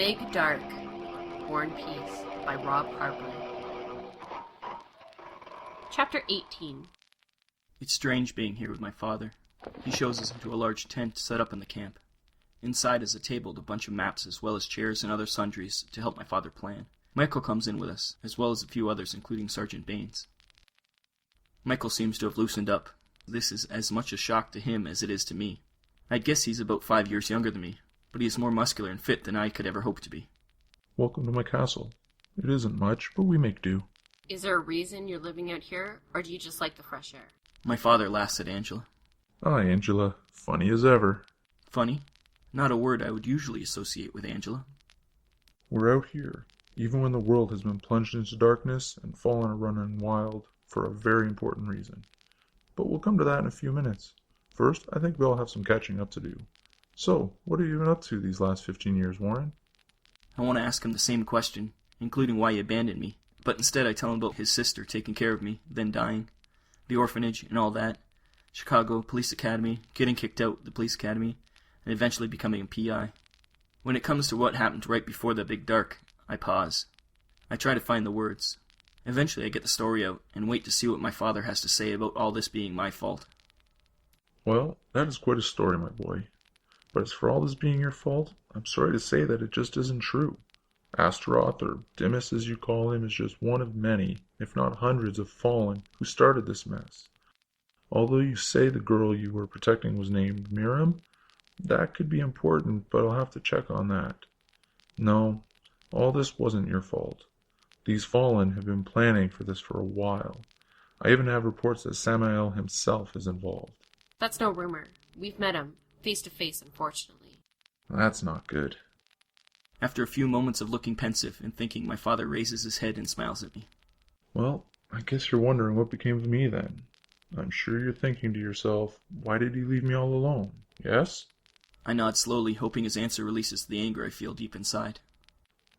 Big Dark, War and Peace by Rob Harper. Chapter 18. It's strange being here with my father. He shows us into a large tent set up in the camp. Inside is a table with a bunch of maps as well as chairs and other sundries to help my father plan. Michael comes in with us, as well as a few others including Sergeant Baines. Michael seems to have loosened up. This is as much a shock to him as it is to me. I'd guess he's about 5 years younger than me, but he is more muscular and fit than I could ever hope to be. Welcome to my castle. It isn't much, but we make do. Is there a reason you're living out here, or do you just like the fresh air? My father laughs at Angela. Hi, Angela. Funny as ever. Funny? Not a word I would usually associate with Angela. We're out here, even when the world has been plunged into darkness and fallen a running wild for a very important reason. But we'll come to that in a few minutes. First, I think we all have some catching up to do. So, what have you been up to these last 15 years, Warren? I want to ask him the same question, including why he abandoned me, but instead I tell him about his sister taking care of me, then dying, the orphanage and all that, Chicago Police Academy, getting kicked out the police academy, and eventually becoming a PI. When it comes to what happened right before the Big Dark, I pause. I try to find the words. Eventually I get the story out and wait to see what my father has to say about all this being my fault. Well, that is quite a story, my boy. But as for all this being your fault, I'm sorry to say that it just isn't true. Astaroth, or Dimas as you call him, is just one of many, if not hundreds of Fallen who started this mess. Although you say the girl you were protecting was named Miriam, that could be important, but I'll have to check on that. No, all this wasn't your fault. These Fallen have been planning for this for a while. I even have reports that Samael himself is involved. That's no rumor. We've met him, face to face, unfortunately. That's not good. After a few moments of looking pensive and thinking, my father raises his head and smiles at me. Well, I guess you're wondering what became of me then. I'm sure you're thinking to yourself, why did he leave me all alone? Yes? I nod slowly, hoping his answer releases the anger I feel deep inside.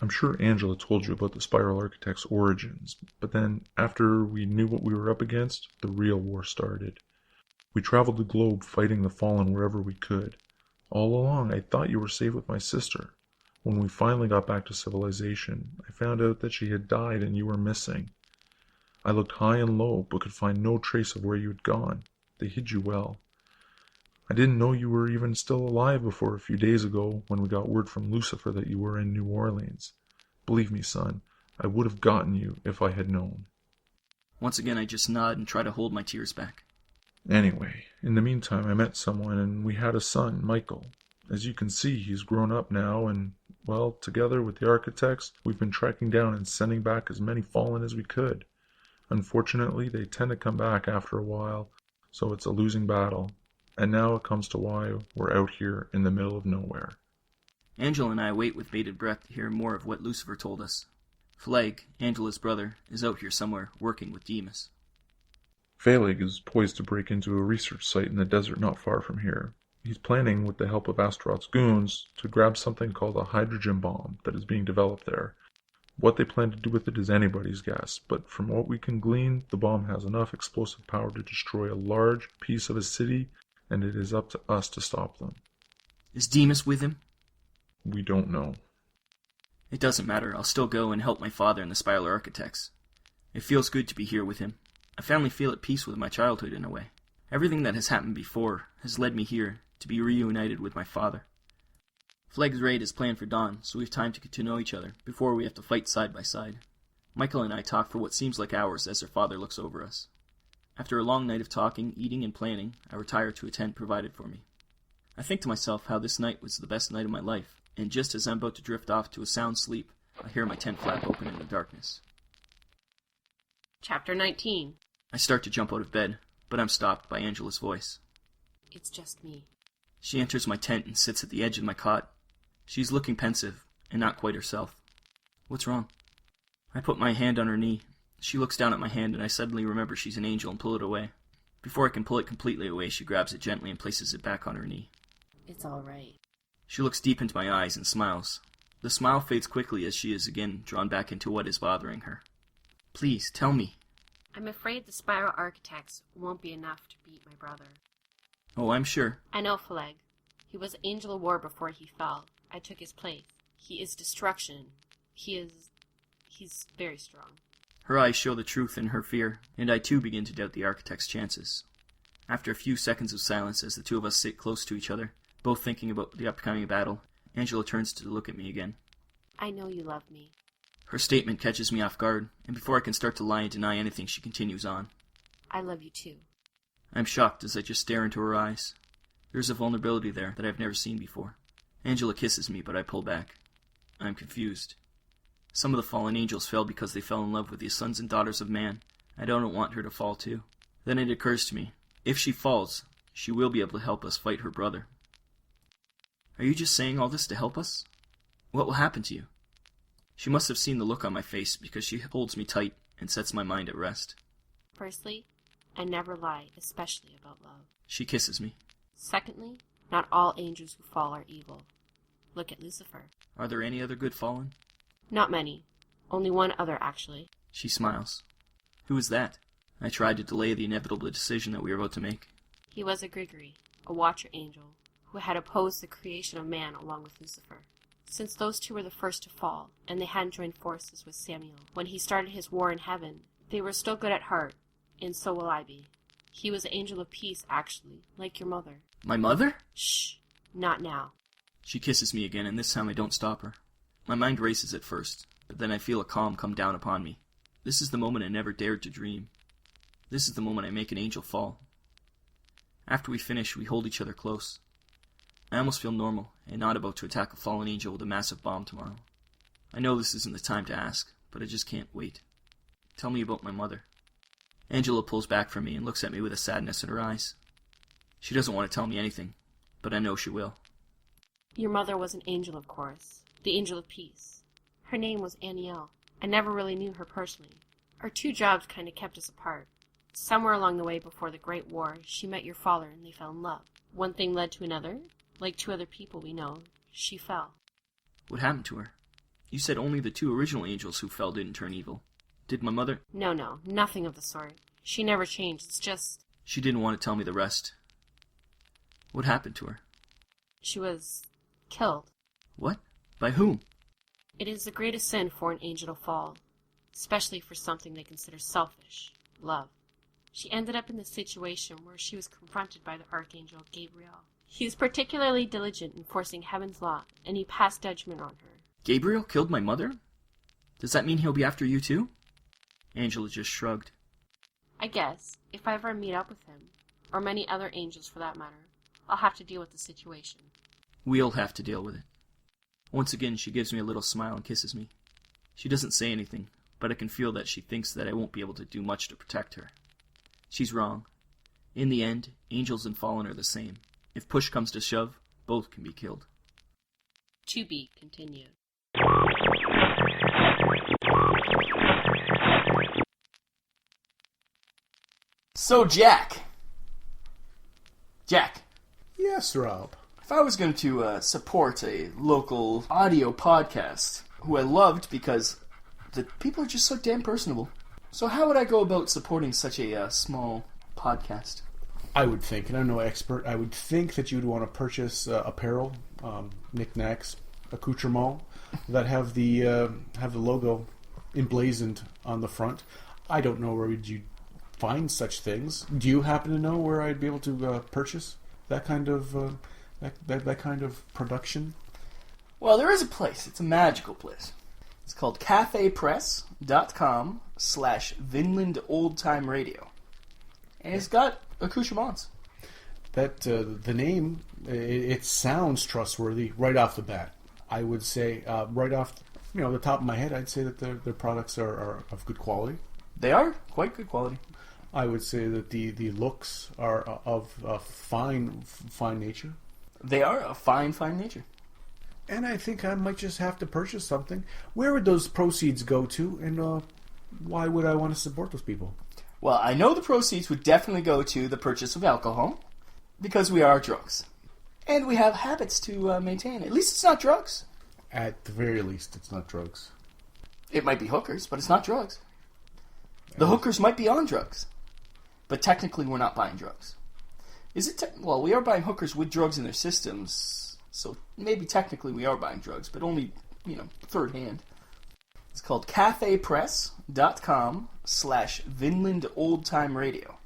I'm sure Angela told you about the Spiral Architect's origins, but then, after we knew what we were up against, the real war started. We traveled the globe fighting the Fallen wherever we could. All along, I thought you were safe with my sister. When we finally got back to civilization, I found out that she had died and you were missing. I looked high and low, but could find no trace of where you had gone. They hid you well. I didn't know you were even still alive before a few days ago when we got word from Lucifer that you were in New Orleans. Believe me, son, I would have gotten you if I had known. Once again I just nod and try to hold my tears back. Anyway, in the meantime I met someone and we had a son, Michael. As you can see, he's grown up now and, well, together with the architects, we've been tracking down and sending back as many Fallen as we could. Unfortunately, they tend to come back after a while, so it's a losing battle. And now it comes to why we're out here in the middle of nowhere. Angela and I wait with bated breath to hear more of what Lucifer told us. Phaleg, Angela's brother, is out here somewhere, working with Demas. Phaleg is poised to break into a research site in the desert not far from here. He's planning, with the help of Astaroth's goons, to grab something called a hydrogen bomb that is being developed there. What they plan to do with it is anybody's guess, but from what we can glean, the bomb has enough explosive power to destroy a large piece of a city, and it is up to us to stop them. Is Demas with him? We don't know. It doesn't matter, I'll still go and help my father and the Spiral Architects. It feels good to be here with him. I finally feel at peace with my childhood in a way. Everything that has happened before has led me here, to be reunited with my father. Phleg's raid is planned for dawn, so we have time to get to know each other before we have to fight side by side. Michael and I talk for what seems like hours as our father looks over us. After a long night of talking, eating, and planning, I retire to a tent provided for me. I think to myself how this night was the best night of my life, and just as I'm about to drift off to a sound sleep, I hear my tent flap open in the darkness. Chapter 19. I start to jump out of bed, but I'm stopped by Angela's voice. It's just me. She enters my tent and sits at the edge of my cot. She's looking pensive, and not quite herself. What's wrong? I put my hand on her knee. She looks down at my hand, and I suddenly remember she's an angel and pull it away. Before I can pull it completely away, she grabs it gently and places it back on her knee. It's all right. She looks deep into my eyes and smiles. The smile fades quickly as she is again drawn back into what is bothering her. Please, tell me. I'm afraid the Spiral Architects won't be enough to beat my brother. Oh, I'm sure. I know Phaleg. He was Angel of War before he fell. I took his place. He is destruction. He's very strong. Her eyes show the truth in her fear, and I too begin to doubt the architect's chances. After a few seconds of silence as the two of us sit close to each other, both thinking about the upcoming battle, Angela turns to look at me again. I know you love me. Her statement catches me off guard, and before I can start to lie and deny anything, she continues on. I love you too. I'm shocked as I just stare into her eyes. There's a vulnerability there that I've never seen before. Angela kisses me, but I pull back. I'm confused. Some of the fallen angels fell because they fell in love with the sons and daughters of man. I don't want her to fall too. Then it occurs to me, if she falls, she will be able to help us fight her brother. Are you just saying all this to help us? What will happen to you? She must have seen the look on my face because she holds me tight and sets my mind at rest. Firstly, I never lie, especially about love. She kisses me. Secondly, not all angels who fall are evil. Look at Lucifer. Are there any other good fallen? Not many. Only one other, actually. She smiles. Who is that? I tried to delay the inevitable decision that we were about to make. He was a Grigori, a watcher angel, who had opposed the creation of man along with Lucifer. Since those two were the first to fall, and they hadn't joined forces with Samuel when he started his war in heaven, they were still good at heart, and so will I be. He was an angel of peace, actually, like your mother. My mother? Shh, not now. She kisses me again, and this time I don't stop her. My mind races at first, but then I feel a calm come down upon me. This is the moment I never dared to dream. This is the moment I make an angel fall. After we finish, we hold each other close. I almost feel normal, and not about to attack a fallen angel with a massive bomb tomorrow. I know this isn't the time to ask, but I just can't wait. Tell me about my mother. Angela pulls back from me and looks at me with a sadness in her eyes. She doesn't want to tell me anything, but I know she will. Your mother was an angel, of course. The angel of peace. Her name was Aniel. I never really knew her personally. Our two jobs kind of kept us apart. Somewhere along the way before the Great War, she met your father and they fell in love. One thing led to another. Like two other people we know, she fell. What happened to her? You said only the two original angels who fell didn't turn evil. Did my mother? No, nothing of the sort. She never changed, it's just... She didn't want to tell me the rest. What happened to her? She was killed. What? By whom? It is the greatest sin for an angel to fall, especially for something they consider selfish, love. She ended up in the situation where she was confronted by the archangel Gabriel. He was particularly diligent in enforcing heaven's law, and he passed judgment on her. Gabriel killed my mother? Does that mean he'll be after you too? Angela just shrugged. I guess, if I ever meet up with him, or many other angels for that matter, I'll have to deal with the situation. We'll have to deal with it. Once again, she gives me a little smile and kisses me. She doesn't say anything, but I can feel that she thinks that I won't be able to do much to protect her. She's wrong. In the end, angels and fallen are the same. If push comes to shove, both can be killed. To be continued. So, Jack, Yes, Rob. if I was going to support a local audio podcast who I loved because the people are just so damn personable, so how would I go about supporting such a small podcast? I would think, and I'm no expert, I would think that you would want to purchase apparel, knickknacks, accoutrements that have the logo emblazoned on the front. I don't know where you'd find such things. Do you happen to know where I'd be able to purchase that kind of that kind of production? Well, there is a place. It's a magical place. It's called cafepress.com/Vinland Old Time Radio. And it's got accoutrements. That the name, it sounds trustworthy right off the bat. I would say right off the top of my head, I'd say that their products are of good quality. They are quite good quality. I would say that the looks are of fine nature. They are a fine nature. And I think I might just have to purchase something. Where would those proceeds go to, and why would I want to support those people? Well, I know the proceeds would definitely go to the purchase of alcohol, because we are drunks. And we have habits to maintain. At least it's not drugs. At the very least, it's not drugs. It might be hookers, but it's not drugs. The hookers might be on drugs, but technically we're not buying drugs. Is it? We are buying hookers with drugs in their systems, so maybe technically we are buying drugs, but only third hand. It's called cafepress.com/Vinland Old Time Radio.